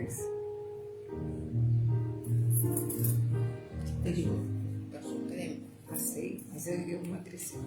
depois. Tá de boa. Passou o creme? Passei, mas eu emagreci.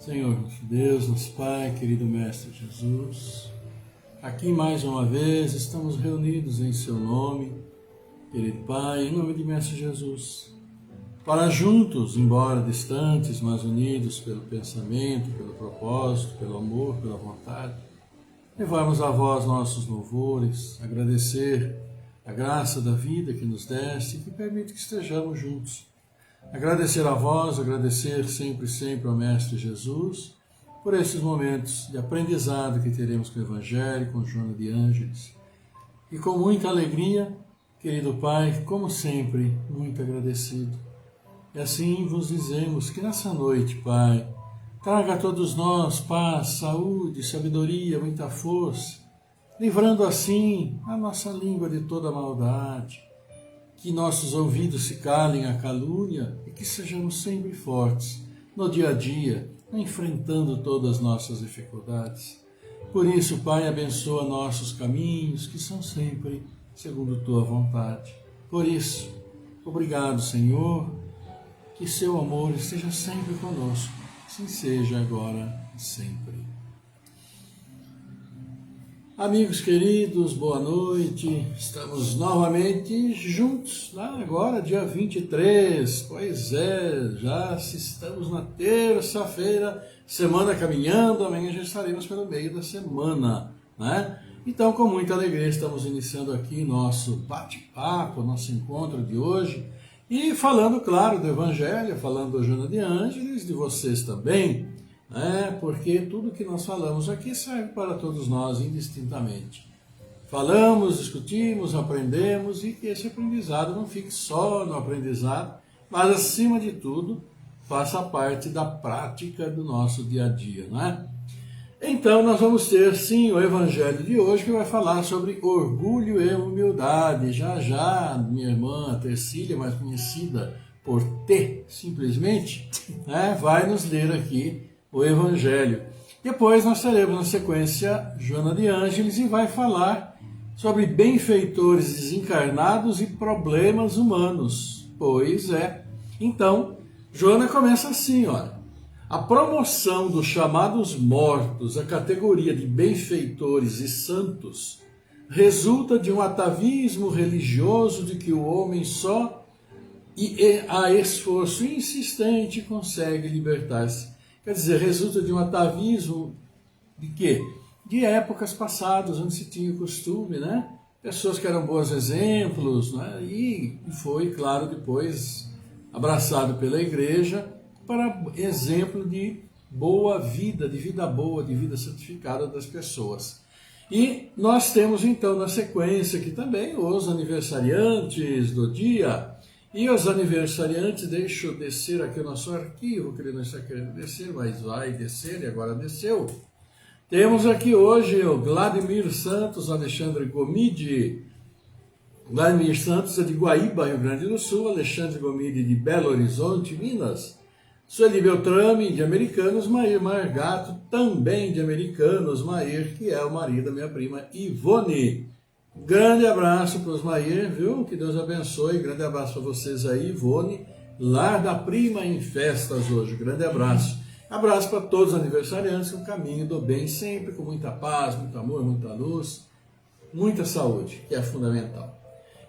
Senhor, nosso Deus, nosso Pai, querido Mestre Jesus, aqui mais uma vez estamos reunidos em Seu nome, querido Pai, em nome de Mestre Jesus, para juntos, embora distantes, mas unidos pelo pensamento, pelo propósito, pelo amor, pela vontade, levarmos a vós nossos louvores, agradecer a graça da vida que nos deste e que permite que estejamos juntos. Agradecer a vós, agradecer sempre ao Mestre Jesus, por esses momentos de aprendizado que teremos com o Evangelho, com Joana de Ângeles. E com muita alegria, querido Pai, como sempre, muito agradecido. E assim vos dizemos que nessa noite, Pai, traga a todos nós paz, saúde, sabedoria, muita força, livrando assim a nossa língua de toda maldade, que nossos ouvidos se calem à calúnia e que sejamos sempre fortes no dia a dia, enfrentando todas as nossas dificuldades. Por isso, Pai, abençoa nossos caminhos, que são sempre segundo Tua vontade. Por isso, obrigado, Senhor, que Seu amor esteja sempre conosco, assim seja agora e sempre. Amigos queridos, boa noite, estamos novamente juntos, agora dia 23, pois é, já estamos na terça-feira, semana caminhando, amanhã já estaremos pelo meio da semana, né? Então, com muita alegria, estamos iniciando aqui nosso bate-papo, nosso encontro de hoje, e falando, claro, do Evangelho, falando do Joana de Ângeles, de vocês também, porque tudo que nós falamos aqui serve para todos nós indistintamente. Falamos, discutimos, aprendemos e que esse aprendizado não fique só no aprendizado, mas acima de tudo faça parte da prática do nosso dia a dia, não é? Então nós vamos ter sim o Evangelho de hoje que vai falar sobre orgulho e humildade. Já minha irmã Tercília, mais conhecida por T simplesmente, vai nos ler aqui o Evangelho. Depois nós teremos na sequência Joana de Ângeles e vai falar sobre benfeitores desencarnados e problemas humanos. Pois é. Então, Joana começa assim, olha. A promoção dos chamados mortos à categoria de benfeitores e santos resulta de um atavismo religioso de que o homem só e a esforço insistente consegue libertar-se. Quer dizer, resulta de um atavismo de quê? De épocas passadas, onde se tinha o costume, Pessoas que eram bons exemplos, E foi, claro, depois abraçado pela igreja para exemplo de boa vida, de vida boa, de vida santificada das pessoas. E nós temos então na sequência aqui também os aniversariantes do dia. E os aniversariantes, deixa eu descer aqui o nosso arquivo, que ele não está querendo descer, mas vai descer, e agora desceu. Temos aqui hoje o Vladimir Santos, Alexandre Gomide. Vladimir Santos é de Guaíba, Rio Grande do Sul. Alexandre Gomide de Belo Horizonte, Minas. Sueli Beltrame, de Americanos. Mair Margato, também de Americanos. Mair, que é o marido da minha prima Ivone. Grande abraço para os Mair, viu? Que Deus abençoe. Grande abraço para vocês aí, Ivone. Lar da Prima em festas hoje. Grande abraço. Abraço para todos os aniversariantes, o caminho do bem, sempre com muita paz, muito amor, muita luz, muita saúde, que é fundamental.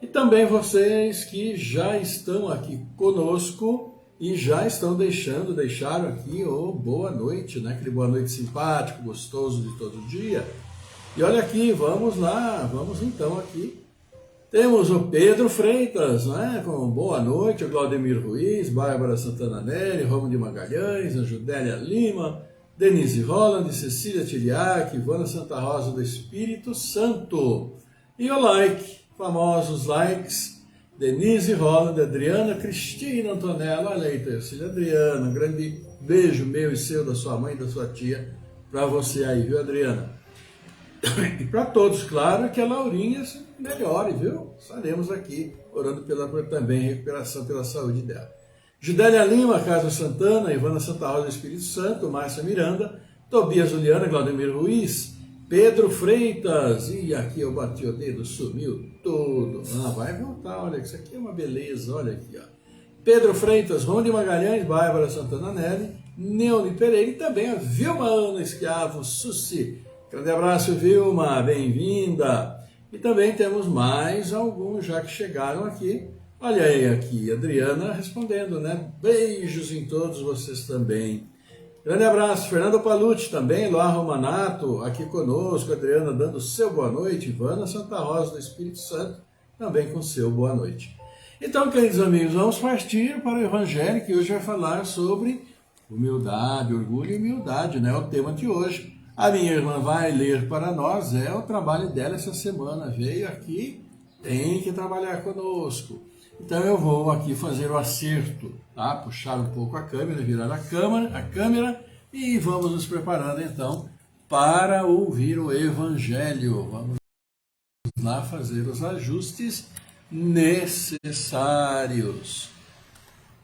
E também vocês que já estão aqui conosco e já estão deixaram aqui o boa noite, né? Aquele boa noite simpático, gostoso de todo dia. E olha aqui, vamos lá, vamos então aqui. Temos o Pedro Freitas, né, com boa noite, o Claudemir Ruiz, Bárbara Santana Neri, Romo de Magalhães, a Judélia Lima, Denise Holland, Cecília Tiliac, Ivana Santa Rosa do Espírito Santo. E o like, famosos likes, Denise Holland, Adriana Cristina Antonella, olha aí, Cecília Adriana, um grande beijo meu e seu, da sua mãe e da sua tia, para você aí, viu, Adriana? E para todos, claro, que a Laurinha se melhore, viu? Estaremos aqui orando pela também recuperação pela saúde dela. Judélia Lima, Casa Santana, Ivana Santa Rosa do Espírito Santo, Márcia Miranda, Tobias Juliana, Claudemir Ruiz, Pedro Freitas, e aqui eu bati o dedo, sumiu tudo. Ah, vai voltar, olha, isso aqui é uma beleza, olha aqui, ó. Pedro Freitas, Ron de Magalhães, Bárbara Santana Nelly, Neone Pereira e também a Vilma Ana Esquiavo Sussi. Grande abraço, Vilma, bem-vinda. E também temos mais alguns já que chegaram aqui. Olha aí aqui, Adriana respondendo, né? Beijos em todos vocês também. Grande abraço, Fernando Palucci também, Loa Romanato, aqui conosco, Adriana dando seu boa noite, Ivana Santa Rosa do Espírito Santo, também com seu boa noite. Então, queridos amigos, vamos partir para o Evangelho, que hoje vai falar sobre humildade, orgulho e humildade, né? É o tema de hoje. A minha irmã vai ler para nós, é o trabalho dela essa semana, veio aqui, tem que trabalhar conosco. Então eu vou aqui fazer o acerto, tá? Puxar um pouco a câmera, virar a câmera e vamos nos preparando então para ouvir o Evangelho. Vamos lá fazer os ajustes necessários.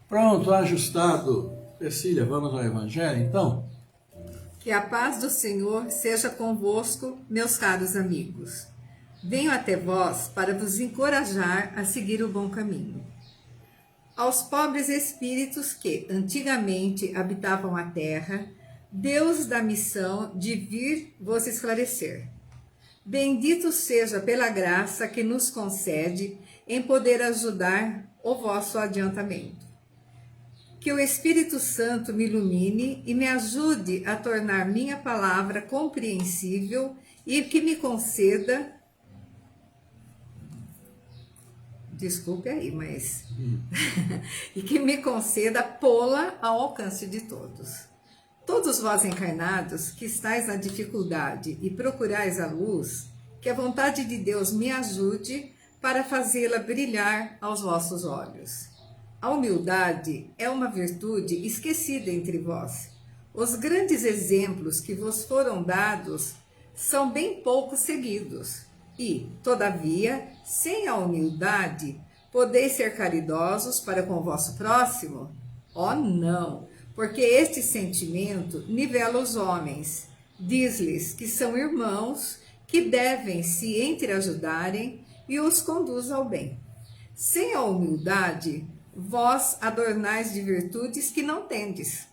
Pronto, ajustado. Cecília, vamos ao Evangelho então? Que a paz do Senhor seja convosco, meus caros amigos. Venho até vós para vos encorajar a seguir o bom caminho. Aos pobres espíritos que antigamente habitavam a terra, Deus dá missão de vir vos esclarecer. Bendito seja pela graça que nos concede em poder ajudar o vosso adiantamento. Que o Espírito Santo me ilumine e me ajude a tornar minha palavra compreensível e que me conceda... Desculpe aí, mas... e que me conceda pô-la ao alcance de todos. Todos vós encarnados, que estáis na dificuldade e procurais a luz, que a vontade de Deus me ajude para fazê-la brilhar aos vossos olhos. A humildade é uma virtude esquecida entre vós. Os grandes exemplos que vos foram dados são bem pouco seguidos. E, todavia, sem a humildade, podeis ser caridosos para com o vosso próximo? Oh, não! Porque este sentimento nivela os homens. Diz-lhes que são irmãos, que devem se entreajudarem e os conduz ao bem. Sem a humildade, vós adornais de virtudes que não tendes,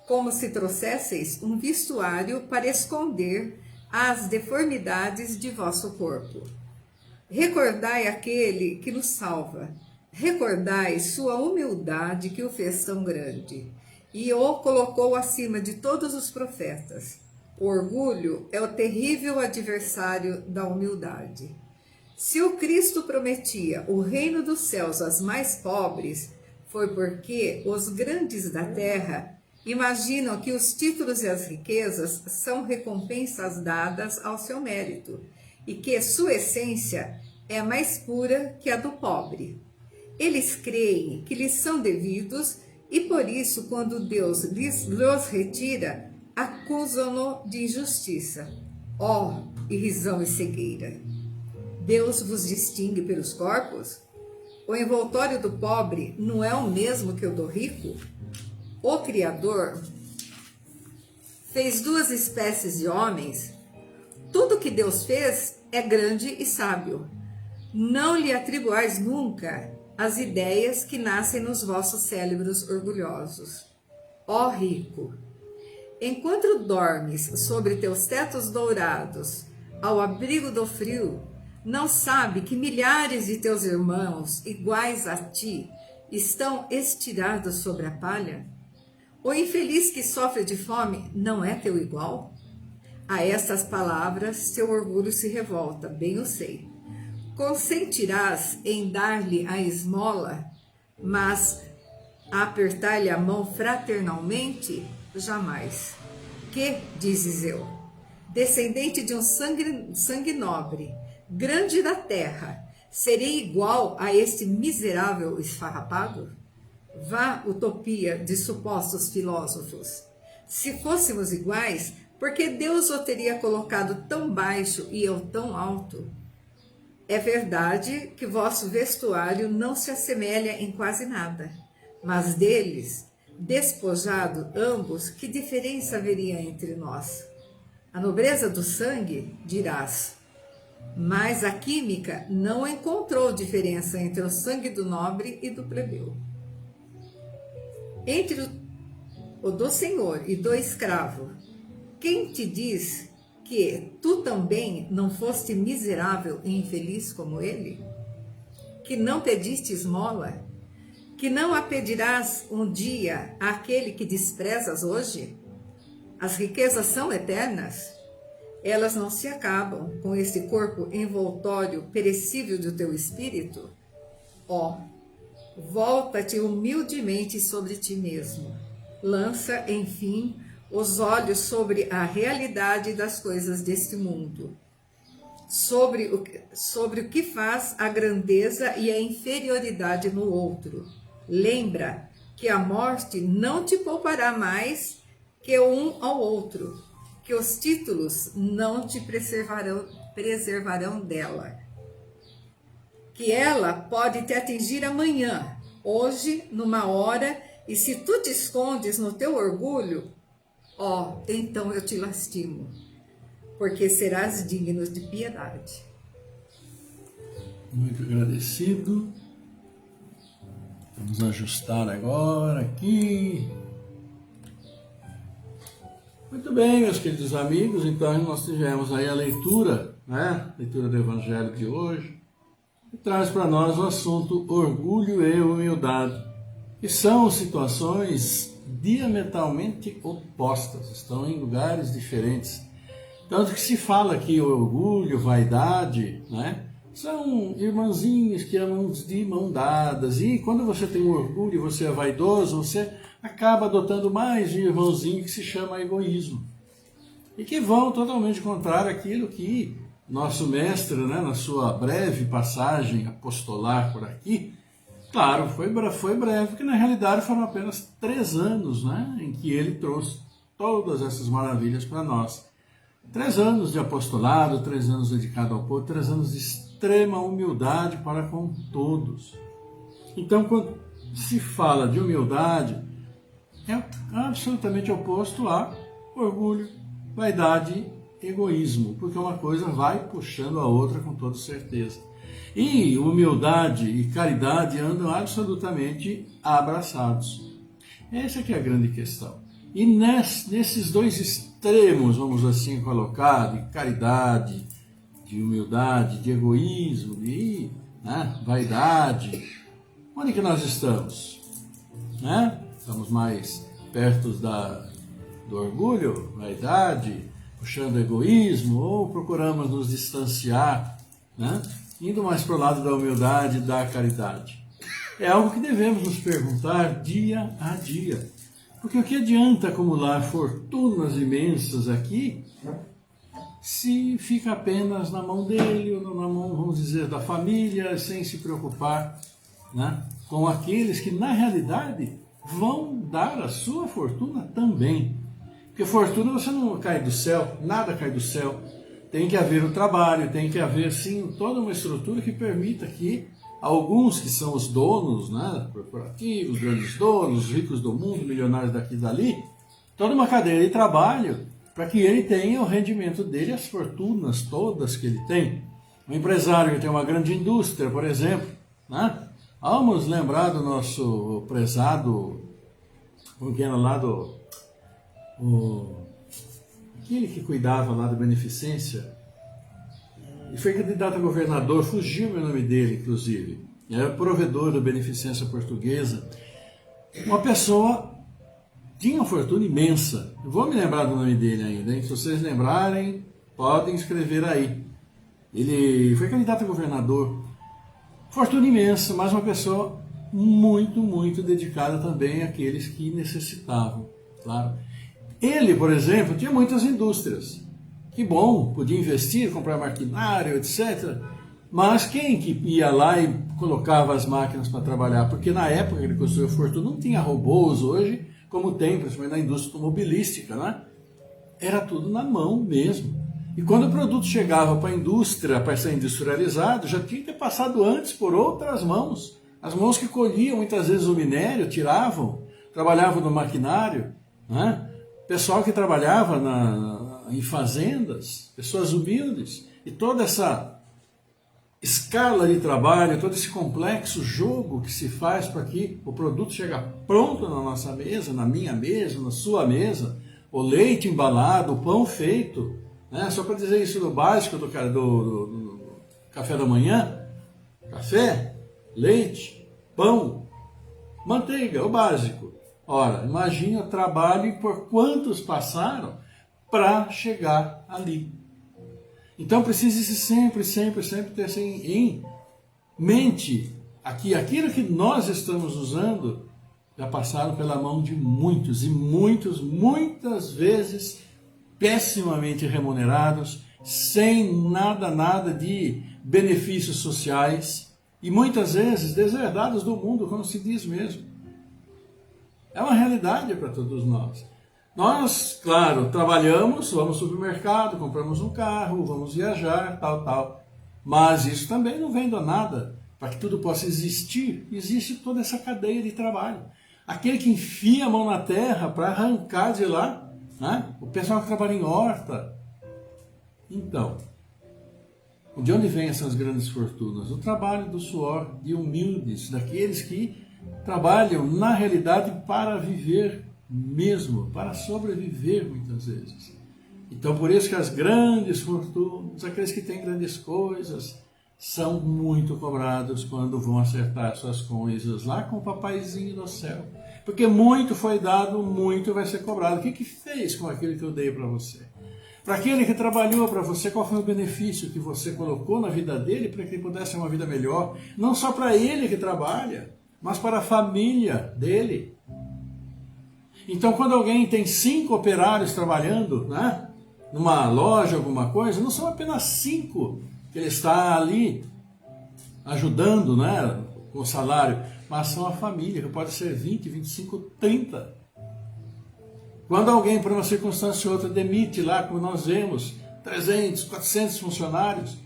como se trouxesseis um vestuário para esconder as deformidades de vosso corpo. Recordai aquele que nos salva, recordai sua humildade que o fez tão grande, e o colocou acima de todos os profetas. O orgulho é o terrível adversário da humildade. Se o Cristo prometia o reino dos céus aos mais pobres, foi porque os grandes da terra imaginam que os títulos e as riquezas são recompensas dadas ao seu mérito, e que sua essência é mais pura que a do pobre. Eles creem que lhes são devidos, e por isso, quando Deus lhes retira, a acusam-no de injustiça. Ó, irrisão e cegueira! Deus vos distingue pelos corpos? O envoltório do pobre não é o mesmo que o do rico? O Criador fez duas espécies de homens. Tudo que Deus fez é grande e sábio. Não lhe atribuais nunca as ideias que nascem nos vossos cérebros orgulhosos. Ó rico! Enquanto dormes sobre teus tetos dourados, ao abrigo do frio, não sabe que milhares de teus irmãos, iguais a ti, estão estirados sobre a palha? O infeliz que sofre de fome não é teu igual? A estas palavras teu orgulho se revolta, bem eu sei. Consentirás em dar-lhe a esmola, mas a apertar-lhe a mão fraternalmente? Jamais. Que, dizes eu, descendente de um sangue nobre, grande da terra, serei igual a este miserável esfarrapado? Vá, utopia de supostos filósofos. Se fôssemos iguais, por que Deus o teria colocado tão baixo e eu tão alto? É verdade que vosso vestuário não se assemelha em quase nada, mas deles, despojado ambos, que diferença haveria entre nós? A nobreza do sangue, dirás, mas a química não encontrou diferença entre o sangue do nobre e do plebeu. Entre o do senhor e do escravo, quem te diz que tu também não foste miserável e infeliz como ele? Que não pediste esmola? Que não a pedirás um dia àquele que desprezas hoje? As riquezas são eternas. Elas não se acabam com este corpo envoltório perecível do teu espírito? Ó, volta-te humildemente sobre ti mesmo. Lança, enfim, os olhos sobre a realidade das coisas deste mundo, sobre o que faz a grandeza e a inferioridade no outro. Lembra que a morte não te poupará mais que um ao outro, que os títulos não te preservarão dela, que ela pode te atingir amanhã, hoje, numa hora, e se tu te escondes no teu orgulho, ó, então eu te lastimo, porque serás digno de piedade. Muito agradecido. Vamos ajustar agora aqui. Muito bem, meus queridos amigos, então nós tivemos aí a leitura, né? Leitura do Evangelho de hoje, que traz para nós o assunto orgulho e humildade, que são situações diametralmente opostas, estão em lugares diferentes. Tanto que se fala aqui orgulho, vaidade, né? São irmãzinhos que andam de mão dadas, e quando você tem orgulho e você é vaidoso, você acaba adotando mais um irmãozinho que se chama egoísmo, e que vão totalmente contrário àquilo que nosso mestre, né, na sua breve passagem apostolar por aqui, claro, foi breve, porque na realidade foram apenas 3 anos, né, em que ele trouxe todas essas maravilhas para nós. 3 anos de apostolado, 3 anos dedicado ao povo, 3 anos de extrema humildade para com todos. Então, quando se fala de humildade, é absolutamente oposto a orgulho, vaidade, egoísmo, porque uma coisa vai puxando a outra com toda certeza. E humildade e caridade andam absolutamente abraçados. Essa que é a grande questão. E nesses dois extremos, vamos assim colocar, de caridade, de humildade, de egoísmo, de vaidade, onde que nós estamos? Né? Estamos mais perto do orgulho, vaidade, puxando egoísmo, ou procuramos nos distanciar, né? Indo mais para o lado da humildade e da caridade? É algo que devemos nos perguntar dia a dia. Porque o que adianta acumular fortunas imensas aqui se fica apenas na mão dele, ou na mão, vamos dizer, da família, sem se preocupar, né, com aqueles que, na realidade, vão dar a sua fortuna também. Porque fortuna você não cai do céu, nada cai do céu. Tem que haver o trabalho, tem que haver, sim, toda uma estrutura que permita que alguns que são os donos, né, corporativos, grandes donos, ricos do mundo, milionários daqui e dali, toda uma cadeia de trabalho para que ele tenha o rendimento dele, as fortunas todas que ele tem. Um empresário que tem uma grande indústria, por exemplo, né? Vamos lembrar do nosso prezado, como que era lá aquele que cuidava lá da beneficência, e foi candidato a governador, fugiu o nome dele, inclusive, era provedor da beneficência portuguesa, uma pessoa tinha uma fortuna imensa. Eu vou me lembrar do nome dele ainda, hein? Se vocês lembrarem, podem escrever aí. Ele foi candidato a governador, fortuna imensa, mas uma pessoa muito, muito dedicada também àqueles que necessitavam, claro. Ele, por exemplo, tinha muitas indústrias. Que bom, podia investir, comprar maquinário, etc. Mas quem que ia lá e colocava as máquinas para trabalhar? Porque na época que ele construiu a fortuna não tinha robôs hoje, como tem, principalmente na indústria automobilística, né? Era tudo na mão mesmo. E quando o produto chegava para a indústria, para ser industrializado, já tinha que ter passado antes por outras mãos. As mãos que colhiam muitas vezes o minério, tiravam, trabalhavam no maquinário, né? Pessoal que trabalhava em fazendas, pessoas humildes, e toda essa escala de trabalho, todo esse complexo jogo que se faz para que o produto chegue pronto na nossa mesa, na minha mesa, na sua mesa, o leite embalado, o pão feito, né? Só para dizer isso do básico do café da manhã: café, leite, pão, manteiga, o básico. Ora, imagine o trabalho e por quantos passaram para chegar ali. Então precisa-se sempre ter em mente aqui, aquilo que nós estamos usando já passaram pela mão de muitos, e muitos, muitas vezes pessimamente remunerados, sem nada de benefícios sociais, e muitas vezes deserdados do mundo, como se diz mesmo. É uma realidade para todos nós. Nós, claro, trabalhamos, vamos ao supermercado, compramos um carro, vamos viajar, tal. Mas isso também não vem do nada. Para que tudo possa existir, existe toda essa cadeia de trabalho. Aquele que enfia a mão na terra para arrancar de lá, né? O pessoal que trabalha em horta. Então, de onde vêm essas grandes fortunas? O trabalho do suor de humildes, daqueles que trabalham na realidade para viver mesmo, para sobreviver muitas vezes. Então por isso que as grandes fortunas, aqueles que têm grandes coisas, são muito cobrados quando vão acertar suas coisas lá com o papaizinho do céu. Porque muito foi dado, muito vai ser cobrado. O que fez com aquilo que eu dei para você? Para aquele que trabalhou para você, qual foi o benefício que você colocou na vida dele para que ele pudesse ter uma vida melhor? Não só para ele que trabalha, mas para a família dele. Então, quando alguém tem 5 operários trabalhando, né, numa loja, alguma coisa, não são apenas 5 que ele está ali ajudando, né, com o salário, mas são a família, que pode ser 20, 25, 30. Quando alguém, por uma circunstância ou outra, demite lá, como nós vemos, 300, 400 funcionários,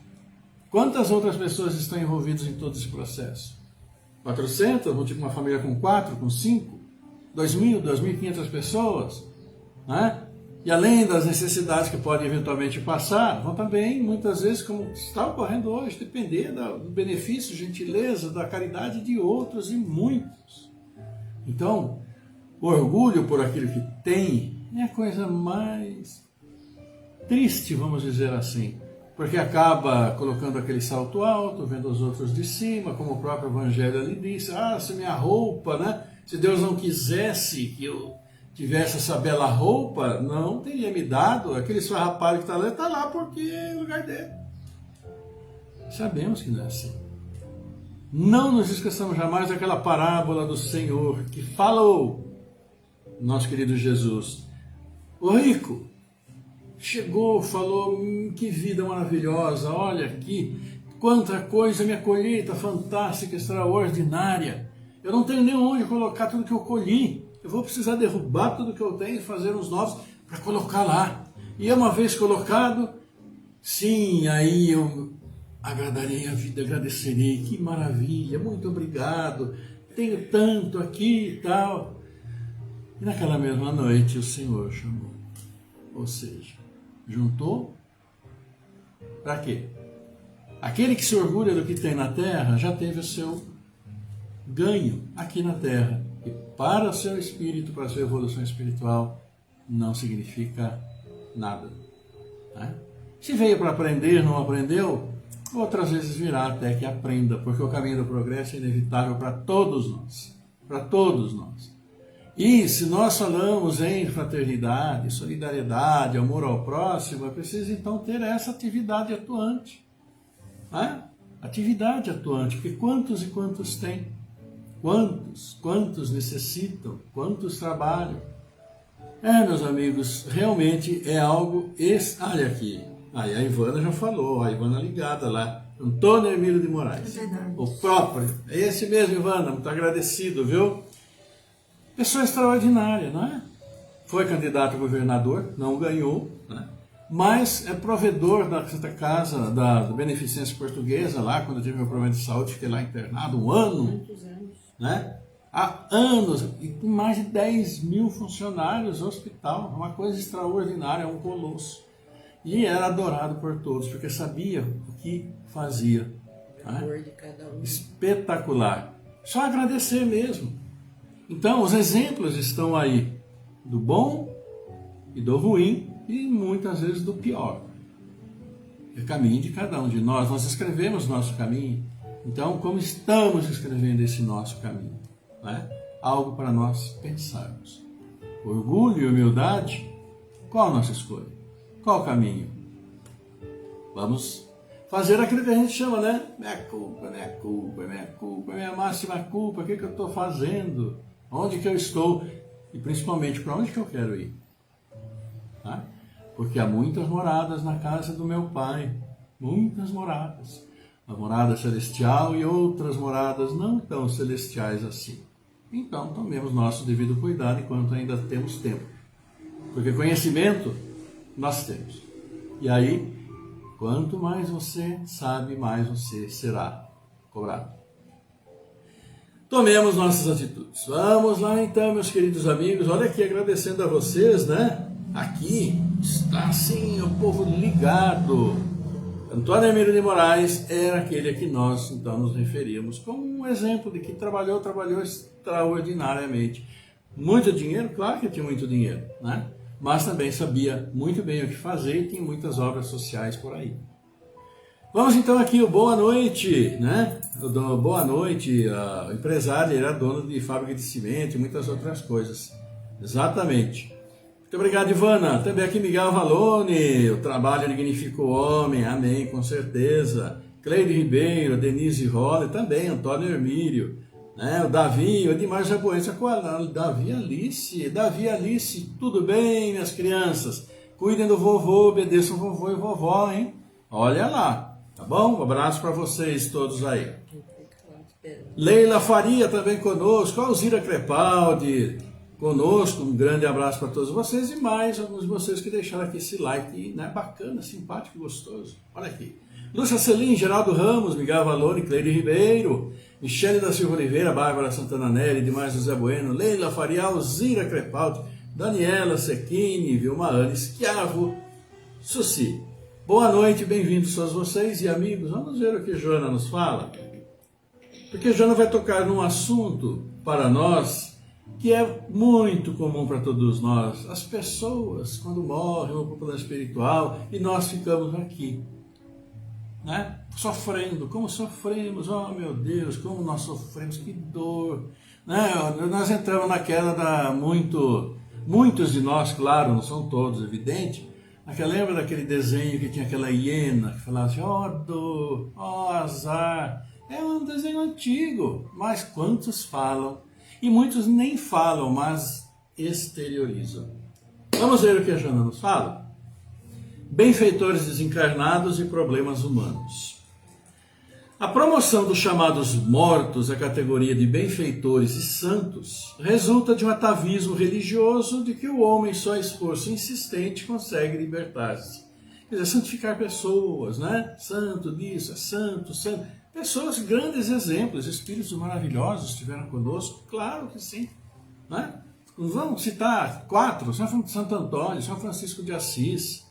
quantas outras pessoas estão envolvidas em todo esse processo? 400, vou ter uma família com 4, com 5, 2.000, 2.500 pessoas, né? E além das necessidades que podem eventualmente passar, vão também, muitas vezes, como está ocorrendo hoje, depender do benefício, gentileza, da caridade de outros e muitos. Então, o orgulho por aquilo que tem é a coisa mais triste, vamos dizer assim, porque acaba colocando aquele salto alto, vendo os outros de cima, como o próprio Evangelho ali disse: se minha roupa, né? Se Deus não quisesse que eu tivesse essa bela roupa, não teria me dado. Aquele esfarrapado que está lá porque é o lugar dele. Sabemos que não é assim. Não nos esqueçamos jamais daquela parábola do Senhor que falou, nosso querido Jesus. O rico chegou, falou: que vida maravilhosa, olha aqui, quanta coisa, minha colheita fantástica, extraordinária. Eu não tenho nem onde colocar tudo que eu colhi. Eu vou precisar derrubar tudo que eu tenho e fazer uns novos, para colocar lá. E uma vez colocado, sim, aí eu agradarei a vida, agradecerei, que maravilha, muito obrigado, tenho tanto aqui e tal. E naquela mesma noite o Senhor chamou, ou seja, juntou, para quê? Aquele que se orgulha do que tem na terra já teve o seu ganho aqui na terra. E para o seu espírito, para a sua evolução espiritual, não significa nada. Né? Se veio para aprender, não aprendeu, outras vezes virá até que aprenda, porque o caminho do progresso é inevitável para todos nós. Para todos nós. E se nós falamos em fraternidade, solidariedade, amor ao próximo, é preciso então ter essa atividade atuante. Né? Atividade atuante, porque quantos e quantos têm? Quantos necessitam? Quantos trabalham? Meus amigos, realmente é algo... Olha aqui, aí a Ivana já falou, a Ivana ligada lá, Antônio Emílio de Moraes. O próprio, é esse mesmo, Ivana, muito agradecido, viu? Pessoa extraordinária, não é? Foi candidato a governador, não ganhou, né? Mas é provedor da Santa Casa, da Beneficência Portuguesa, lá, quando eu tive meu problema de saúde, fiquei lá internado um ano. Muitos anos. Né? Há anos, e com mais de 10 mil funcionários no hospital, uma coisa extraordinária, um colosso. E era adorado por todos, porque sabia o que fazia. Né? De cada um. Espetacular. Só agradecer mesmo. Então, os exemplos estão aí, do bom e do ruim, e muitas vezes do pior. É o caminho de cada um de nós. Nós escrevemos nosso caminho. Então, como estamos escrevendo esse nosso caminho? Né? Algo para nós pensarmos. Orgulho e humildade, qual a nossa escolha? Qual o caminho? Vamos fazer aquilo que a gente chama, né? Minha culpa, minha culpa, minha culpa, minha máxima culpa, o que eu estou fazendo? Onde que eu estou? E principalmente, para onde que eu quero ir? Tá? Porque há muitas moradas na casa do meu Pai. Muitas moradas. A morada celestial e outras moradas não tão celestiais assim. Então, tomemos nosso devido cuidado enquanto ainda temos tempo. Porque conhecimento nós temos. E aí, quanto mais você sabe, mais você será cobrado. Tomemos nossas atitudes. Vamos lá então, meus queridos amigos. Olha aqui, agradecendo a vocês, né? Aqui está assim o povo ligado. Antônio Emílio de Moraes era aquele a que nós então nos referíamos como um exemplo de que trabalhou extraordinariamente. Muito dinheiro, claro que tinha muito dinheiro, né? Mas também sabia muito bem o que fazer e tinha muitas obras sociais por aí. Vamos então aqui, o boa noite, né? Boa noite, o empresário, ele era dono de fábrica de cimento e muitas outras coisas. Exatamente. Muito obrigado, Ivana. Também aqui Miguel Valone, o trabalho dignifica o homem, amém, com certeza. Cleide Ribeiro, Denise Rolle, também Antônio Hermílio, né? O Davi, o Edmar Jaboense, Davi Alice, tudo bem, minhas crianças? Cuidem do vovô, obedeçam o vovô e vovó, hein? Olha lá, tá bom? Um abraço para vocês todos aí. Leila Faria também conosco, Alzira Crepaldi, conosco, um grande abraço para todos vocês e mais alguns de vocês que deixaram aqui esse like, né? Bacana, simpático, gostoso. Olha aqui. Lúcia Celim, Geraldo Ramos, Miguel Valone, Cleide Ribeiro, Michele da Silva Oliveira, Bárbara Santana Nelly, demais José Bueno, Leila Faria, Alzira Crepaldi, Daniela Sequini, Vilma Anne Schiavo, Suci. Boa noite, bem-vindos todos vocês e amigos. Vamos ver o que Joana nos fala. Porque Joana vai tocar num assunto para nós que é muito comum para todos nós. As pessoas, quando morrem, vão para o plano espiritual e nós ficamos aqui, né? Sofrendo, como sofremos, oh meu Deus, como nós sofremos, que dor, né? Nós entramos naquela muitos de nós, claro, não são todos, evidente, lembra daquele desenho que tinha aquela hiena que falava assim, ó dor, ó azar, é um desenho antigo, mas quantos falam, e muitos nem falam, mas exteriorizam. Vamos ver o que a Joana nos fala? Benfeitores desencarnados e problemas humanos. A promoção dos chamados mortos à categoria de benfeitores e santos resulta de um atavismo religioso de que o homem só a esforço insistente consegue libertar-se. Quer dizer, santificar pessoas, né? Santo disso, é santo, santo. Pessoas, grandes exemplos, espíritos maravilhosos estiveram conosco, claro que sim. Né? Vamos citar 4, Santo Antônio, São Francisco de Assis,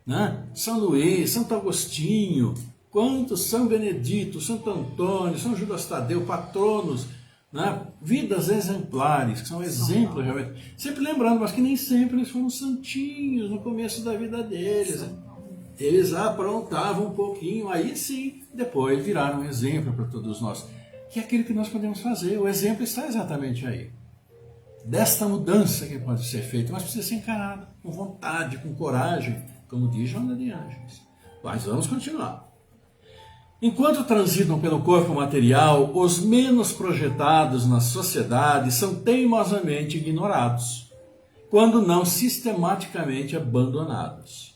né? São Luís, Santo Agostinho, quantos São Benedito, Santo Antônio, São Judas Tadeu, patronos, né? Vidas exemplares, que são exemplos realmente. Sempre lembrando, mas que nem sempre eles foram santinhos no começo da vida deles. Eles aprontavam um pouquinho, aí sim, depois viraram um exemplo para todos nós. Que é aquilo que nós podemos fazer, o exemplo está exatamente aí. Desta mudança que pode ser feita, mas precisa ser encarada com vontade, com coragem, como diz Joana de Ângeles. Mas vamos continuar. Enquanto transitam pelo corpo material, os menos projetados na sociedade são teimosamente ignorados, quando não sistematicamente abandonados.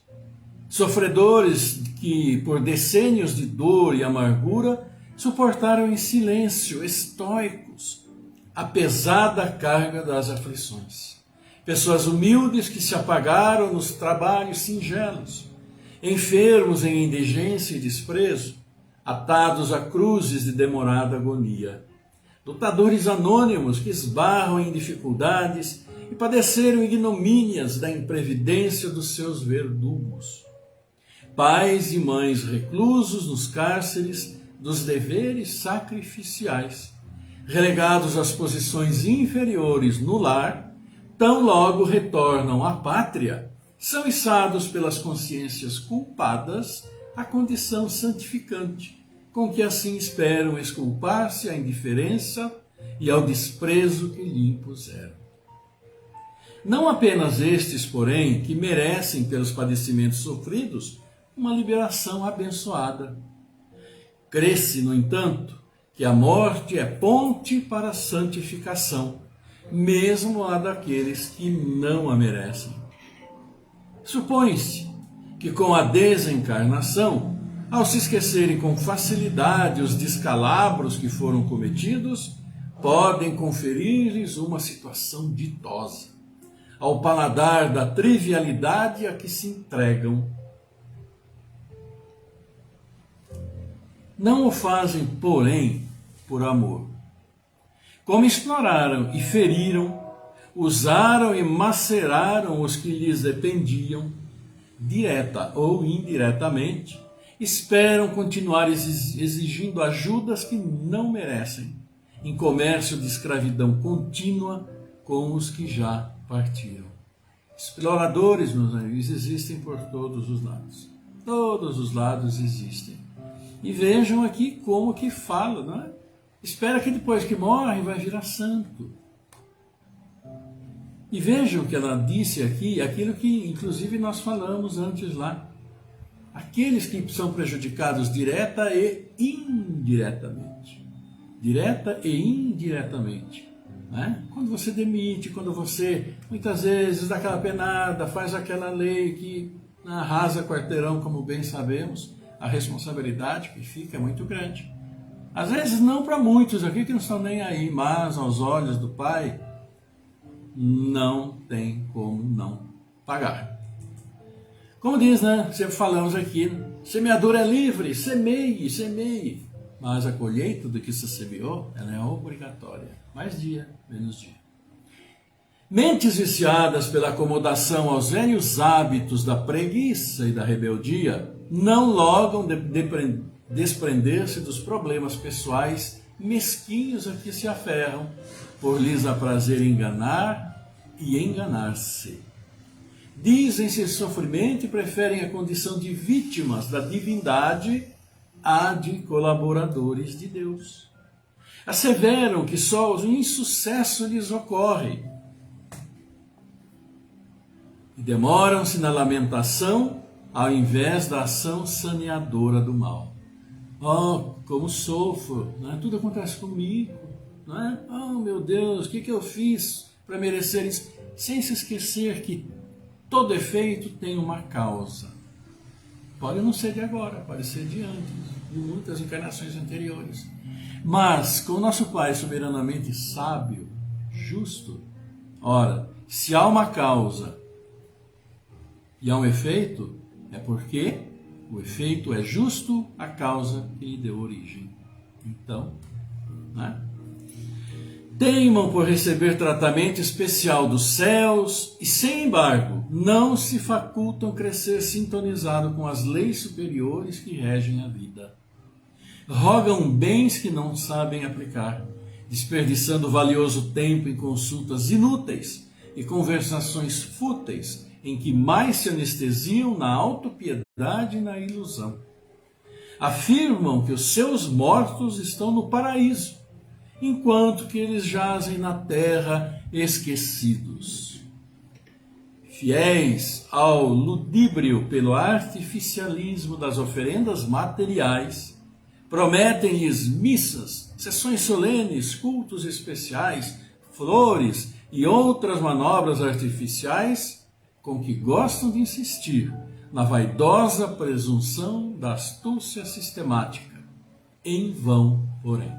Sofredores que, por decênios de dor e amargura, suportaram em silêncio, estoicos, a pesada carga das aflições. Pessoas humildes que se apagaram nos trabalhos singelos, enfermos em indigência e desprezo, atados a cruzes de demorada agonia. Lutadores anônimos que esbarram em dificuldades e padeceram ignomínias da imprevidência dos seus verdugos. Pais e mães reclusos nos cárceres dos deveres sacrificiais, relegados às posições inferiores no lar, tão logo retornam à pátria, são içados pelas consciências culpadas à condição santificante, com que assim esperam exculpar-se à indiferença e ao desprezo que lhe impuseram. Não apenas estes, porém, que merecem pelos padecimentos sofridos uma liberação abençoada. Cresce, no entanto, que a morte é ponte para a santificação, mesmo a daqueles que não a merecem. Supõe-se que com a desencarnação, ao se esquecerem com facilidade os descalabros que foram cometidos, podem conferir-lhes uma situação ditosa, ao paladar da trivialidade a que se entregam. Não o fazem, porém, por amor. Como exploraram e feriram, usaram e maceraram os que lhes dependiam, direta ou indiretamente, esperam continuar exigindo ajudas que não merecem, em comércio de escravidão contínua com os que já partiram. Exploradores, meus amigos, existem por todos os lados. Todos os lados existem. E vejam aqui como que fala, não é? Espera que depois que morre vai virar santo. E vejam que ela disse aqui, aquilo que inclusive nós falamos antes lá. Aqueles que são prejudicados direta e indiretamente. Direta e indiretamente. Né? Quando você demite, quando você muitas vezes dá aquela penada, faz aquela lei que arrasa quarteirão, como bem sabemos, a responsabilidade que fica é muito grande. Às vezes não para muitos aqui que não estão nem aí, mas aos olhos do Pai, não tem como não pagar. Como diz, né? Sempre falamos aqui, semeador é livre, semeie, semeie. Mas a colheita do que se semeou, ela é obrigatória. Mais dia, menos dia. Mentes viciadas pela acomodação aos velhos hábitos da preguiça e da rebeldia, não logam desprender-se dos problemas pessoais mesquinhos a que se aferram, por lhes aprazer enganar e enganar-se. Dizem-se sofrimento e preferem a condição de vítimas da divindade à de colaboradores de Deus. Asseveram que só o insucesso lhes ocorre e demoram-se na lamentação ao invés da ação saneadora do mal. Oh, como sofro, não é? Tudo acontece comigo, não é? Oh, meu Deus, o que eu fiz para merecer isso? Sem se esquecer que todo efeito tem uma causa. Pode não ser de agora, pode ser de antes, de muitas encarnações anteriores. Mas, com o nosso Pai soberanamente sábio, justo, ora, se há uma causa e há um efeito, é porque o efeito é justo à causa que lhe deu origem. Então, né? Teimam por receber tratamento especial dos céus e, sem embargo, não se facultam crescer sintonizado com as leis superiores que regem a vida. Rogam bens que não sabem aplicar, desperdiçando valioso tempo em consultas inúteis e conversações fúteis, em que mais se anestesiam na autopiedade e na ilusão. Afirmam que os seus mortos estão no paraíso, enquanto que eles jazem na terra esquecidos. Fiéis ao ludíbrio pelo artificialismo das oferendas materiais, prometem-lhes missas, sessões solenes, cultos especiais, flores e outras manobras artificiais com que gostam de insistir na vaidosa presunção da astúcia sistemática. Em vão, porém.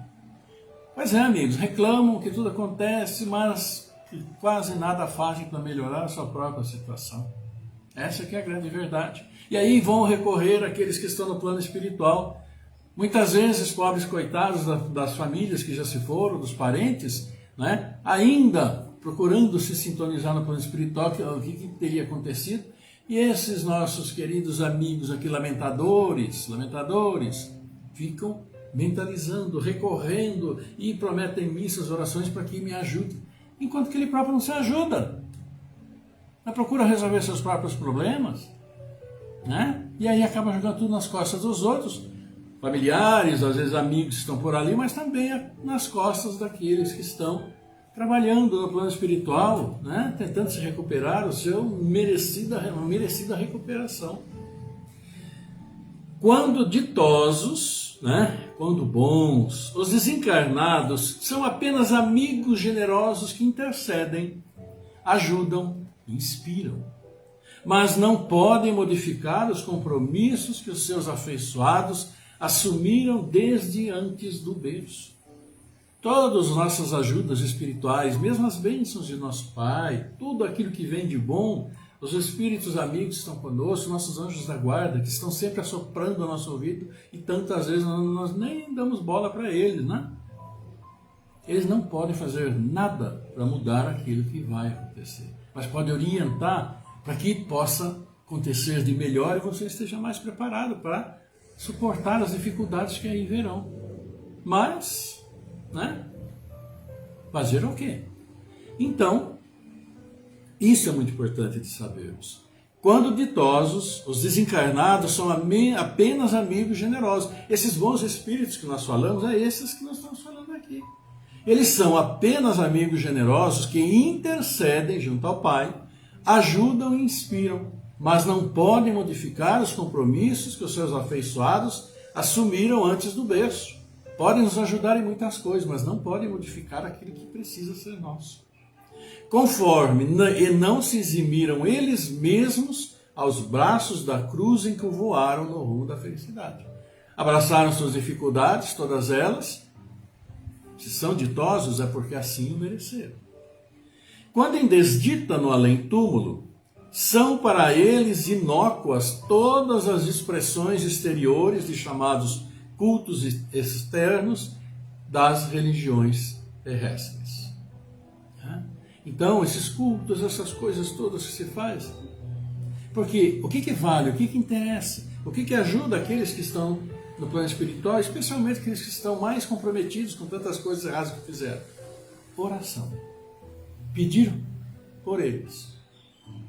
Pois é, amigos, reclamam que tudo acontece, mas que quase nada fazem para melhorar a sua própria situação. Essa que é a grande verdade. E aí vão recorrer àqueles que estão no plano espiritual. Muitas vezes, pobres coitados das famílias que já se foram, dos parentes, né, ainda procurando se sintonizar no plano espiritual, o que teria acontecido. E esses nossos queridos amigos aqui, lamentadores, ficam mentalizando, recorrendo e prometem missas, orações para que me ajude, enquanto que ele próprio não se ajuda. Não procura resolver seus próprios problemas, né? E aí acaba jogando tudo nas costas dos outros, familiares, às vezes amigos que estão por ali, mas também nas costas daqueles que estão trabalhando no plano espiritual, né? Tentando se recuperar o seu merecida recuperação. Quando ditosos, né? Quando bons, os desencarnados são apenas amigos generosos que intercedem, ajudam, inspiram, mas não podem modificar os compromissos que os seus afeiçoados assumiram desde antes do berço. Todas as nossas ajudas espirituais, mesmo as bênçãos de nosso Pai, tudo aquilo que vem de bom, os espíritos amigos estão conosco, nossos anjos da guarda, que estão sempre assoprando ao nosso ouvido, e tantas vezes nós nem damos bola para eles, né? Eles não podem fazer nada para mudar aquilo que vai acontecer, mas podem orientar para que possa acontecer de melhor e você esteja mais preparado para suportar as dificuldades que aí virão. Mas, né? Fazer o quê? Então, isso é muito importante de sabermos. Quando ditosos, os desencarnados são apenas amigos generosos. Esses bons espíritos que nós falamos, é esses que nós estamos falando aqui. Eles são apenas amigos generosos que intercedem junto ao Pai, ajudam e inspiram, mas não podem modificar os compromissos que os seus afeiçoados assumiram antes do berço. Podem nos ajudar em muitas coisas, mas não podem modificar aquilo que precisa ser nosso. Conforme e não se eximiram eles mesmos aos braços da cruz em que voaram no rumo da felicidade. Abraçaram suas dificuldades, todas elas. Se são ditosos é porque assim o mereceram. Quando em desdita no além-túmulo, são para eles inócuas todas as expressões exteriores de chamados cultos externos das religiões terrestres. Então, esses cultos, essas coisas todas que se faz, porque o que vale, o que interessa, o que ajuda aqueles que estão no plano espiritual, especialmente aqueles que estão mais comprometidos com tantas coisas erradas que fizeram? Oração. Pedir por eles,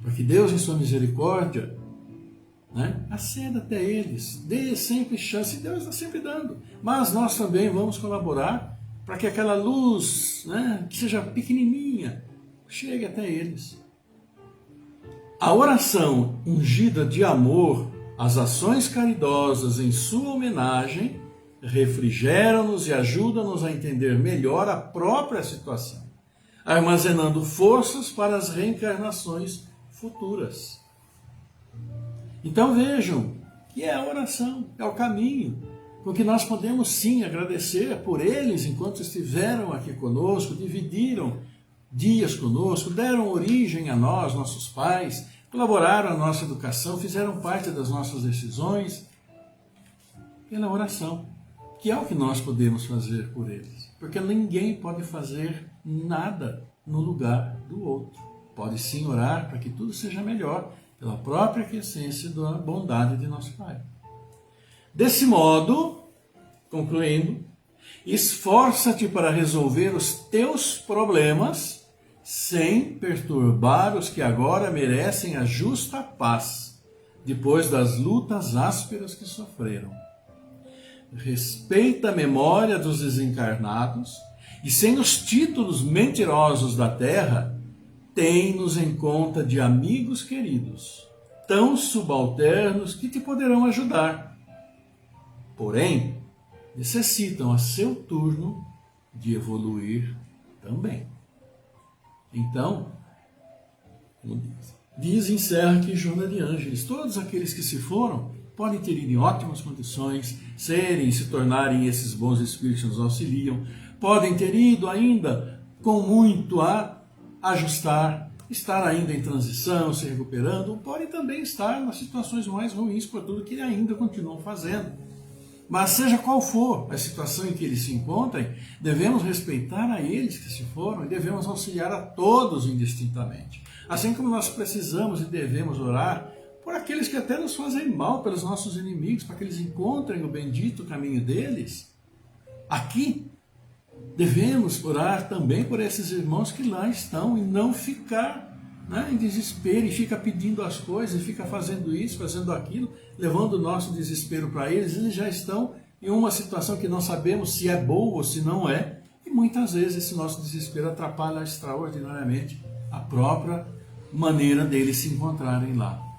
para que Deus, em sua misericórdia, né, aceda até eles, dê sempre chance, Deus está sempre dando, mas nós também vamos colaborar para que aquela luz, né, que seja pequenininha, chegue até eles. A oração ungida de amor, as ações caridosas em sua homenagem, refrigeram-nos e ajudam-nos a entender melhor a própria situação, armazenando forças para as reencarnações futuras. Então vejam que é a oração, é o caminho, com que nós podemos sim agradecer por eles enquanto estiveram aqui conosco, dividiram dias conosco, deram origem a nós, nossos pais, colaboraram na nossa educação, fizeram parte das nossas decisões, pela oração, que é o que nós podemos fazer por eles. Porque ninguém pode fazer nada no lugar do outro. Pode sim orar para que tudo seja melhor, pela própria essência da bondade de nosso Pai. Desse modo, concluindo, esforça-te para resolver os teus problemas sem perturbar os que agora merecem a justa paz, depois das lutas ásperas que sofreram. Respeita a memória dos desencarnados e, sem os títulos mentirosos da terra, tem-nos em conta de amigos queridos, tão subalternos que te poderão ajudar. Porém, necessitam a seu turno de evoluir também. Então, encerra aqui Joana de Ângeles, todos aqueles que se foram podem ter ido em ótimas condições, se tornarem esses bons espíritos que nos auxiliam, podem ter ido ainda com muito a ajustar, estar ainda em transição, se recuperando, podem também estar nas situações mais ruins por tudo que ainda continuam fazendo. Mas seja qual for a situação em que eles se encontrem, devemos respeitar a eles que se foram e devemos auxiliar a todos indistintamente. Assim como nós precisamos e devemos orar por aqueles que até nos fazem mal, pelos nossos inimigos, para que eles encontrem o bendito caminho deles. Aqui, devemos orar também por esses irmãos que lá estão e não ficar em desespero e fica pedindo as coisas, e fica fazendo isso, fazendo aquilo, levando o nosso desespero para eles. Eles já estão em uma situação que não sabemos se é boa ou se não é, e muitas vezes esse nosso desespero atrapalha extraordinariamente a própria maneira deles se encontrarem lá.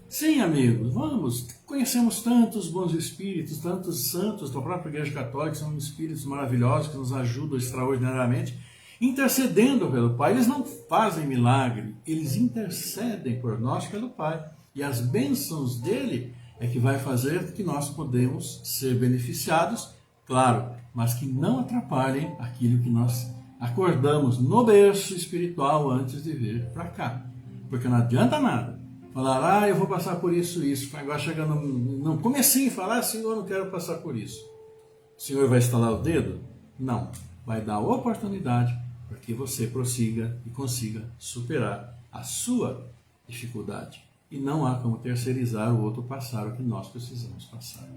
Sim, amigos, vamos, conhecemos tantos bons espíritos, tantos santos da própria Igreja Católica, são espíritos maravilhosos que nos ajudam extraordinariamente, intercedendo pelo Pai. Eles não fazem milagre, eles intercedem por nós pelo Pai. E as bênçãos dele é que vai fazer que nós podemos ser beneficiados, claro, mas que não atrapalhem aquilo que nós acordamos no berço espiritual antes de vir para cá. Porque não adianta nada falar, eu vou passar por isso, agora chegando no comecinho, falar, Senhor, eu não quero passar por isso. O Senhor vai estalar o dedo? Não. Vai dar oportunidade para que você prossiga e consiga superar a sua dificuldade. E não há como terceirizar o outro passar o que nós precisamos passar.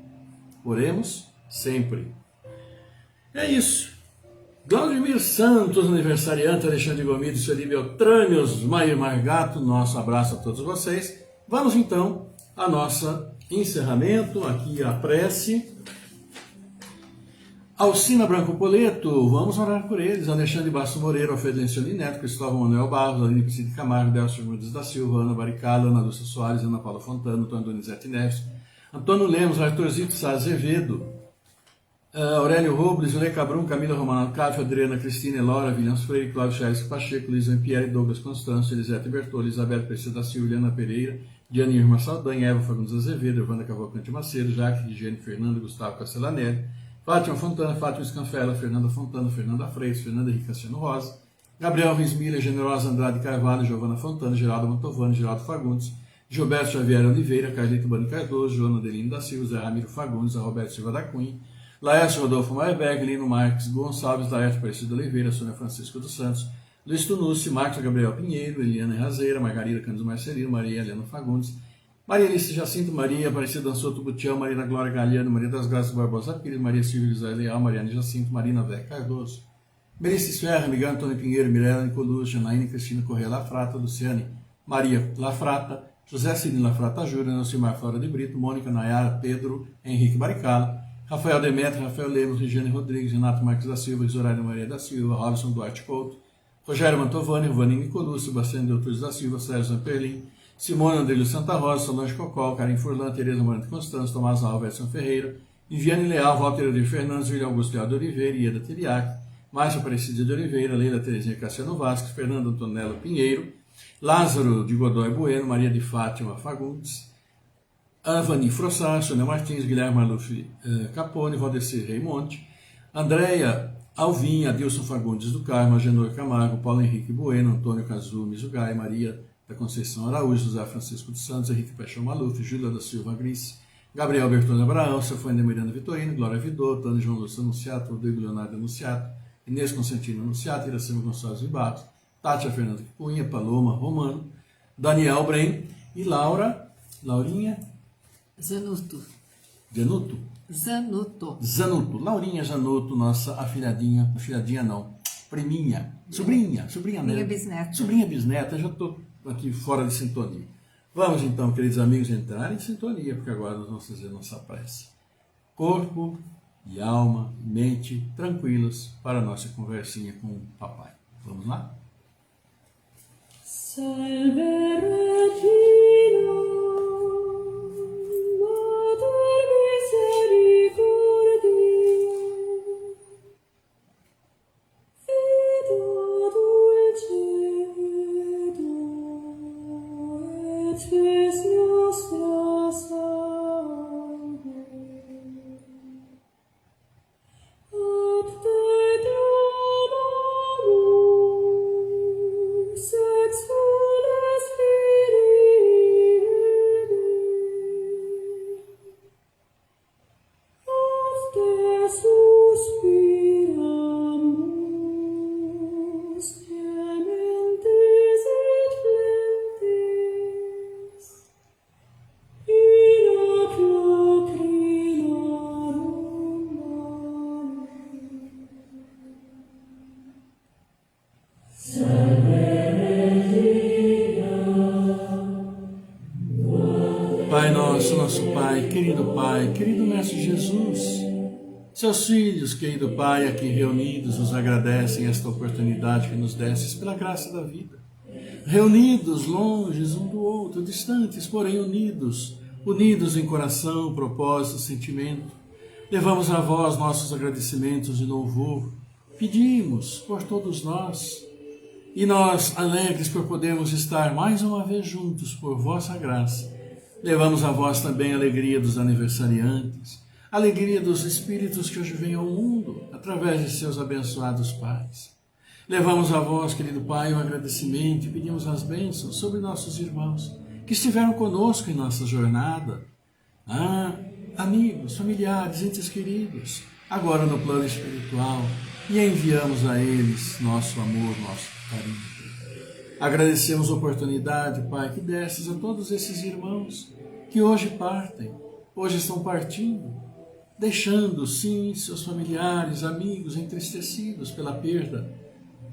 Oremos sempre. É isso. Glaudemir Santos, aniversariante, Alexandre Gomes, Sueli Beltrânios, Mair Margato, nosso abraço a todos vocês. Vamos então ao nosso encerramento, aqui a prece. Alcina Branco Poleto, vamos orar por eles. Alexandre Basso Moreira, Alfredo Lencioni Neto, Cristóvão Manuel Barros, Aline Piscine Camargo, Delcio Mendes da Silva, Ana Baricala, Ana Lúcia Soares, Ana Paula Fontana, Antônio Donizete Neves, Antônio Lemos, Arthurzito Sá Azevedo, Aurélio Robles, José Cabrum, Camila Romano Cáfio, Adriana Cristina Elora, Williams Freire, Cláudio Chaves Pacheco, Luiz Pierre, Douglas Constâncio, Elisete Bertoli, Isabel Precisa da Silva, Eliana Pereira, Diana Irma Saldanha, Eva Fagundes Azevedo, Evandra Cavalcante Macedo, Jaque, Higiene Fernando, Gustavo Castellanelli, Fátima Fontana, Fátima Scanfella, Fernanda Fontana, Fernanda Freitas, Fernanda Henrique Cassiano Rosa, Gabriel Rismilha, Generosa Andrade Carvalho, Giovana Fontana, Geraldo Mantovani, Geraldo Fagundes, Gilberto Xavier Oliveira, Carlito Bani Cardoso, Joana Adelino da Silva, Zé Ramiro Fagundes, Roberto Silva da Cunha, Laércio Rodolfo Maierberg, Lino Marques Gonçalves, Laércio Aparecido Oliveira, Sônia Francisco dos Santos, Luiz Tunucci, Marcos Gabriel Pinheiro, Eliana Razeira, Margarida Cândido Marcelino, Maria Helena Fagundes, Maria Alice Jacinto, Maria Aparecida Ansoto Butião, Maria Glória Galiano, Maria das Graças Barbosa Pires, Maria Silvia José Leal, Mariana Jacinto, Marina Vé Cardoso, Melissa Ferreira, Miguel Antônio Pinheiro, Mirella Nicolucci, Janaína Cristina Correia Lafrata, Luciane Maria Lafrata, José Cirino Lafrata Júnior, Nelcimar Flora de Brito, Mônica Nayara, Pedro Henrique Baricala, Rafael Demetrio, Rafael Lemos, Regiane Rodrigues, Renato Marques da Silva, Zoraida Maria da Silva, Robson Duarte Couto, Rogério Mantovani, Ruvani Nicolucci, Sebastião Doutor da Silva, Sérgio Zamperlin, Simone Andrélio Santa Rosa, Solange Cocol, Karim Furlan, Tereza Morante Constância, Tomás Alves, Edson Ferreira, Viviane Leal, Walter Edir Fernandes, William Augusto Leal de Oliveira, Ieda Teliac, Márcia Aparecida de Oliveira, Leila Terezinha Cassiano Vasques, Fernando Antonello Pinheiro, Lázaro de Godoy Bueno, Maria de Fátima Fagundes, Avani Frossá, Sônia Martins, Guilherme Maluf Capone, Valdecir Reimonte, Andréia Alvim, Adilson Fagundes do Carmo, Agenor Camargo, Paulo Henrique Bueno, Antônio Cazu Mizugai, Maria da Conceição Araújo, José Francisco dos Santos, Henrique Paixão Maluf, Júlia da Silva Gris, Gabriel Bertone Abraão, Safônia Miranda Vitorino, Glória Vidô, Tânia João Lúcio Anunciato, Rodrigo Leonardo Anunciato, Inês Constantino Anunciato, Iracema Gonçalves Vibato, Tátia Fernanda Cunha, Paloma Romano, Daniel Brem e Laurinha Zanuto. Zanuto, Laurinha Zanuto, nossa afilhadinha não, priminha, sobrinha bisneta. Sobrinha bisneta, já estou aqui fora de sintonia. Vamos então, queridos amigos, entrar em sintonia, porque agora nós vamos fazer nossa prece. Corpo e alma, mente tranquilos para a nossa conversinha com o papai. Vamos lá? Salve Regina, Mater misericordiae, Vita dulcedo, et spes nostra salve. Ad te clamamus, exules Filii, ad te suspiramus, gementes et flentes, in ac lacrimarum Pai nosso, nosso Pai, querido Mestre Jesus, seus filhos, querido Pai, aqui reunidos, nos agradecem esta oportunidade que nos destes pela graça da vida. Reunidos, longes um do outro, distantes, porém unidos em coração, propósito, sentimento, levamos a vós nossos agradecimentos de louvor, pedimos por todos nós, e nós, alegres por podermos estar mais uma vez juntos por vossa graça, levamos a vós também a alegria dos aniversariantes, a alegria dos espíritos que hoje vêm ao mundo, através de seus abençoados pais. Levamos a vós, querido Pai, o agradecimento e pedimos as bênçãos sobre nossos irmãos que estiveram conosco em nossa jornada. Amigos, familiares, entes queridos, agora no plano espiritual, e enviamos a eles nosso amor, nosso carinho. Agradecemos a oportunidade, Pai, que destes a todos esses irmãos que hoje partem, hoje estão partindo, deixando, sim, seus familiares, amigos entristecidos pela perda.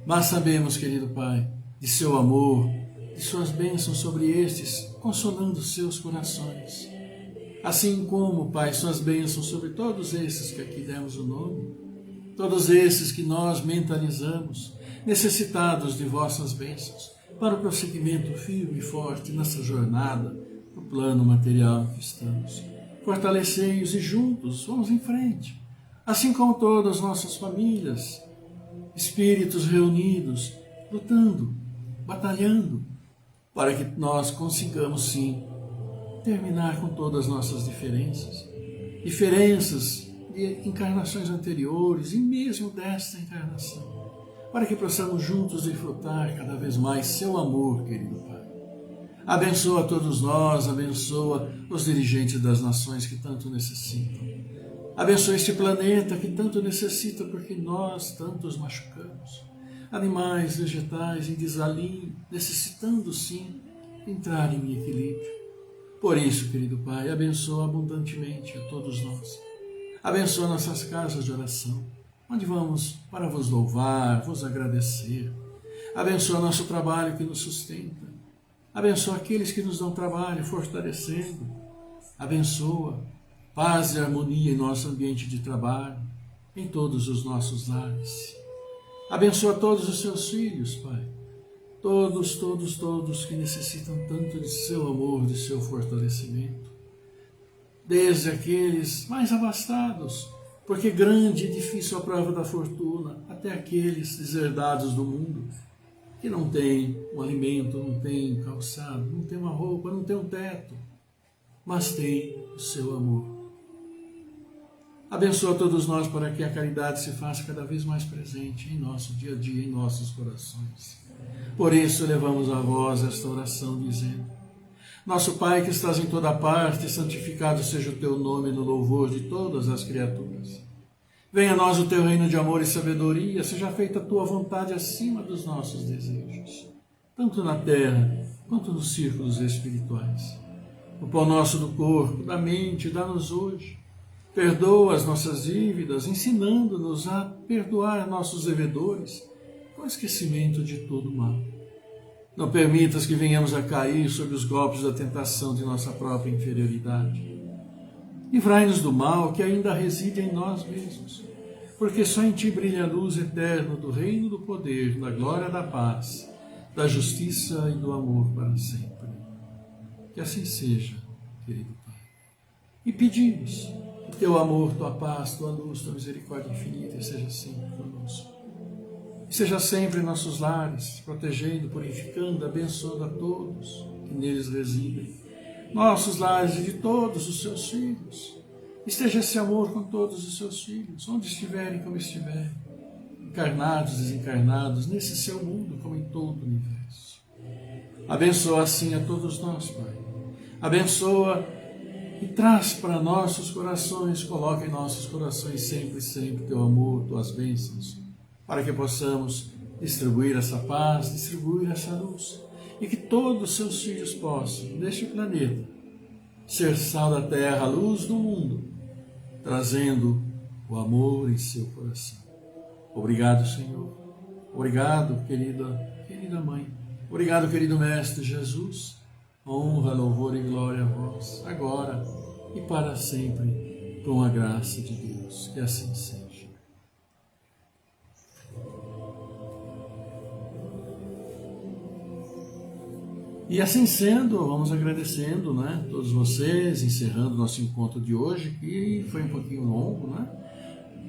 Mas sabemos, querido Pai, de seu amor, de suas bênçãos sobre estes, consolando seus corações. Assim como, Pai, suas bênçãos sobre todos esses que aqui demos o nome, todos esses que nós mentalizamos, necessitados de vossas bênçãos, para o prosseguimento firme e forte nessa jornada, no plano material em que estamos. Fortalecei-os e juntos vamos em frente, assim como todas as nossas famílias, espíritos reunidos, lutando, batalhando, para que nós consigamos, sim, terminar com todas as nossas diferenças de encarnações anteriores e mesmo desta encarnação, para que possamos juntos desfrutar cada vez mais seu amor, querido Pai. Abençoa todos nós, abençoa os dirigentes das nações que tanto necessitam. Abençoa este planeta que tanto necessita, porque nós tanto os machucamos. Animais, vegetais em desalinho, necessitando sim entrar em equilíbrio. Por isso, querido Pai, abençoa abundantemente a todos nós. Abençoa nossas casas de oração, onde vamos para vos louvar, vos agradecer. Abençoa nosso trabalho que nos sustenta. Abençoa aqueles que nos dão trabalho, fortalecendo. Abençoa paz e harmonia em nosso ambiente de trabalho, em todos os nossos lares. Abençoa todos os seus filhos, Pai. Todos que necessitam tanto de seu amor, de seu fortalecimento. Desde aqueles mais abastados, porque grande e difícil a prova da fortuna, até aqueles deserdados do mundo, que não têm um alimento, não têm calçado, não têm uma roupa, não têm um teto. mas tem o seu amor. Abençoa todos nós para que a caridade se faça cada vez mais presente em nosso dia a dia, em nossos corações. Por isso, levamos a vós esta oração, dizendo: Nosso Pai que estás em toda parte, santificado seja o teu nome no louvor de todas as criaturas. Venha a nós o teu reino de amor e sabedoria, seja feita a tua vontade acima dos nossos desejos, tanto na terra quanto nos círculos espirituais. O pão nosso do corpo, da mente, dá-nos hoje. Perdoa as nossas dívidas, ensinando-nos a perdoar nossos devedores, com esquecimento de todo mal. Não permitas que venhamos a cair sob os golpes da tentação de nossa própria inferioridade. Livrai-nos do mal que ainda reside em nós mesmos, porque só em Ti brilha a luz eterna do reino do poder, da glória, da paz, da justiça e do amor para sempre. Que assim seja, querido Pai. E pedimos que Teu amor, Tua paz, Tua luz, Tua misericórdia infinita esteja sempre conosco. Seja sempre em nossos lares, protegendo, purificando, abençoando a todos que neles residem. Nossos lares e de todos os Seus filhos. Esteja esse amor com todos os Seus filhos, onde estiverem, como estiverem, encarnados, desencarnados, nesse Seu mundo, como em todo o universo. Abençoa assim a todos nós, Pai. Abençoa e traz para nossos corações, coloca em nossos corações sempre, sempre Teu amor, Tuas bênçãos, para que possamos distribuir essa paz, distribuir essa luz, e que todos os Seus filhos possam, neste planeta, ser sal da terra, a luz do mundo, trazendo o amor em seu coração. Obrigado, Senhor. Obrigado, querida Mãe. Obrigado, querido Mestre Jesus. Honra, louvor e glória a vós, agora e para sempre, com a graça de Deus. Que assim seja. E assim sendo, vamos agradecendo, né, todos vocês, encerrando nosso encontro de hoje, que foi um pouquinho longo, né?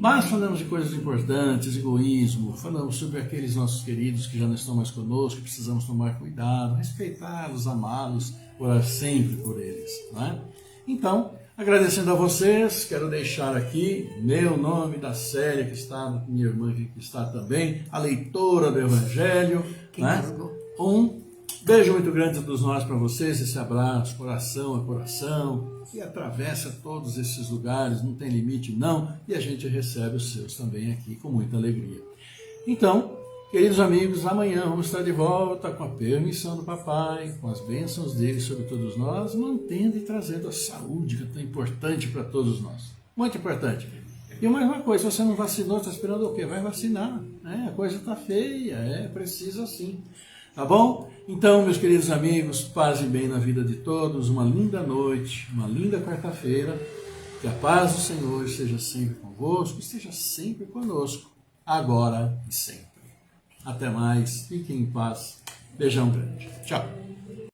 Mas falamos de coisas importantes, egoísmo, falamos sobre aqueles nossos queridos que já não estão mais conosco, que precisamos tomar cuidado, respeitá-los, amá-los, orar sempre por eles, né? Então, agradecendo a vocês, quero deixar aqui meu nome, da Célia, que está, minha irmã que está também, a leitora do Evangelho, né? Beijo muito grande a todos nós para vocês, esse abraço, coração a coração, que atravessa todos esses lugares, não tem limite não, e a gente recebe os seus também aqui com muita alegria. Então, queridos amigos, amanhã vamos estar de volta com a permissão do Papai, com as bênçãos dele sobre todos nós, mantendo e trazendo a saúde que é tão importante para todos nós. Muito importante. E mais uma coisa, se você não vacinou, está esperando o quê? Vai vacinar. A coisa está feia, precisa sim. Tá bom? Então, meus queridos amigos, paz e bem na vida de todos, uma linda noite, uma linda quarta-feira, que a paz do Senhor esteja sempre convosco, esteja sempre conosco, agora e sempre. Até mais, fiquem em paz, beijão grande, tchau.